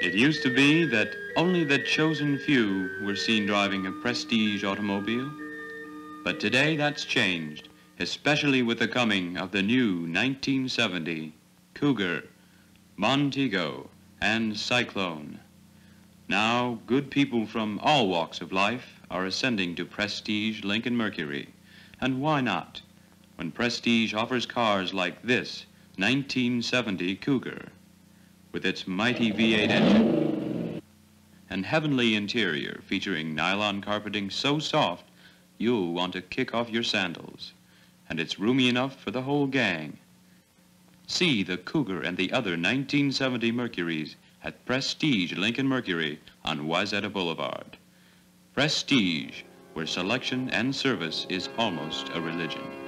It used to be that only the chosen few were seen driving a prestige automobile, but today that's changed, especially with the coming of the new 1970 Cougar, Montego, and Cyclone. Now, good people from all walks of life are ascending to Prestige Lincoln Mercury. And why not, when Prestige offers cars like this 1970 Cougar, with its mighty V8 engine and heavenly interior featuring nylon carpeting so soft you'll want to kick off your sandals, and it's roomy enough for the whole gang. See the Cougar and the other 1970 Mercurys at Prestige Lincoln Mercury on Wayzata Boulevard. Prestige, where selection and service is almost a religion.